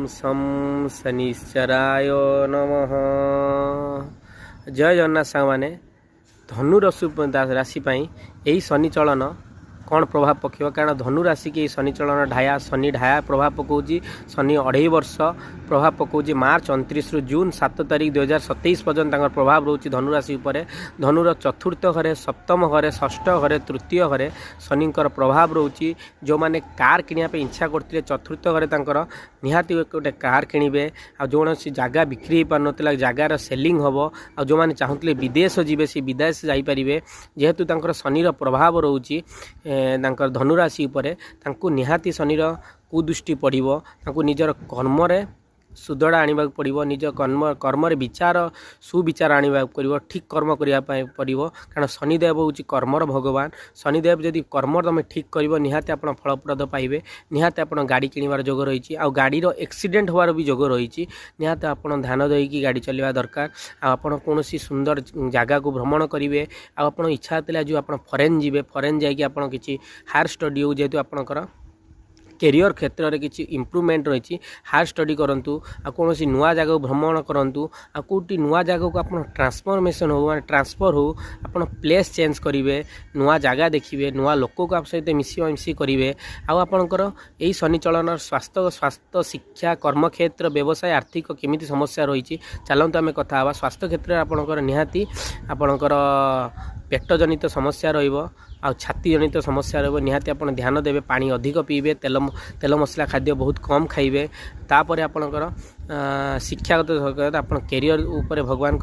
शं शनिश्चराय नमः। जय जगन्नाथ सांग मैंने धनु राशि यही शनि चलन कौन प्रभाव पकेब कारण धनु राशि की शनि चलन ढाया शनि ढाया प्रभाव पकाउछि। शनि 2.5 वर्ष प्रभाव पकाउछि। मार्च 29 रु जून 7 तारिख 2027 पर्यंत प्रभाव रोचे धनु राशि उपर। धनुर चतुर्थ घरे सप्तम घरे षष्ठ घरे तृतीय घरे शनिकर प्रभाव रोचे। जो मैंने कार किणवाई इच्छा करते चतुर्थ घरे निहाती गोटे कार किणवे। आ जो जगह बिक्री हो पार ना जगार सेलिंग हम। आ जो मैंने चाहते विदेश जीवे से विदेश जापरें जेहेतु शनिर प्रभाव रोचे धनुराशि उपरे निहाती शनिर कुदृष्टि पड़ो। निजर कर्म सुदृढ़ आने पड़ो। निज कर्म विचार सुविचार आने पड़ो। ठीक कर्म करने पड़ो कारण शनिदेव हूँ कर्मर भगवान। शनिदेव जदि कर्म तुम ठीक कर निहाती आप फलप्रद पाइबे। निहाती आप गाड़ी किणवार जोग रही आ गाड़ीर एक्सीडेंट होवार भी जोग रही। निहाती आप ध्यान देकी गाड़ी चलवा दरकार। आप कौन सुंदर जगह को भ्रमण करेंगे। आप इच्छा होता जो आप फरेन जी फरेन जाकि किसी हायर स्टडी हो जेहेतु आपंकर कैरियर क्षेत्र में किसी इम्प्रूवमेंट रही हायर स्टडी करूँ। कौन नुआ जगह भ्रमण करूँ। कौटी नुआ जगह को आप ट्रांसफॉर्मेशन हो माने ट्रांसफर हो आप प्लेस चेंज करेंगे। नुआ जगह देखिए नुआ लोक को आप सहित मिसी करेंगे। आपणकर यही शनि चलन स्वास्थ्य स्वास्थ्य शिक्षा कर्मक्षेत्र व्यवसाय आर्थिक केमिति समस्या रही चलते आम कथा। स्वास्थ्य क्षेत्र में आपणकर निहाती आपणकर पेट जनित समस्या रहिबो आ छाती जनित समस्या रहिबो। निहाती आप ध्यान देवे पानी अधिक पीबे तेल मसला खाद्य बहुत कम खाइबे। तापर आपणकर शिक्षागत आप कैरियर उपर भगवान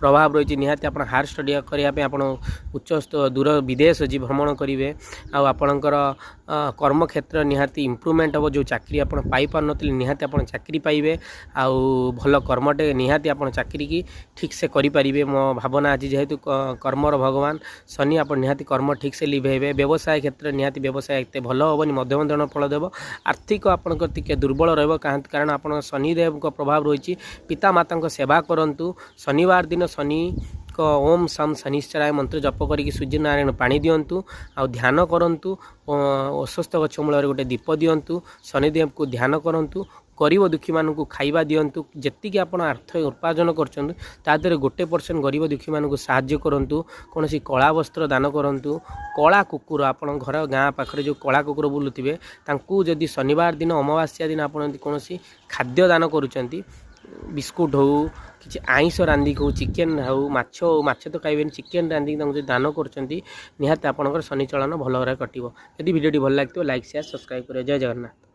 प्रभाव रही। निहाती आप हायर स्टडी करने आप उच्च दूर विदेश जी भ्रमण करेंगे। आपणकर कर्म क्षेत्र निहाती इम्प्रूवमेंट हम। जो चाकरी आप पार नी निहाती आप चाकरी पाइबे। आउ भल कर्मटे निहाती आप चाकरी की ठीक से करें। मो भावना आज जेहेतु कर्मर भगवान शनि आप निहाती कर्म ठीक से लिभेबे। व्यवसाय क्षेत्र निहाती व्यवसाय एत भल हेनी मध्यम धरण फल देव। आर्थिक आपंकर टिके दुर्बल कारण आप शनिदेव प्रभाव रही। पिता माता सेवा करूँ। शनिवार दिन शनि को ओम शम शनिश्चराय मंत्र जप करके सूर्य नारायण पानी दिंतु। आ ध्यान करूँ। अस्वस्थ गछ मूल गोटे दीप दिंतु। शनिदेव को ध्यान करूँ। गरीब दुखी मानू खाइबा दिंतु। जी आप अर्थ उपार्जन कर गोटे % गरीब दुखी मानू साहाय्य करूँ। कौन कला वस्त्र दान करूँ। कला कुकुर आप घर गाँ पाखे जो कला कुकुर बुलूवे जदि शनिवार दिन अमावास्या दिन आप कौन खाद्य दान करुँच बिस्कुट हो कि आईष रांधिक हो चिकेन हो माछ तो खाइबे चिकेन रांधिक दान कर निहाती आपंकर शनि चलन भल भाव कटो। यदि वीडियो भल लगे लाइक शेयर सब्सक्राइब करें। जय जगन्नाथ।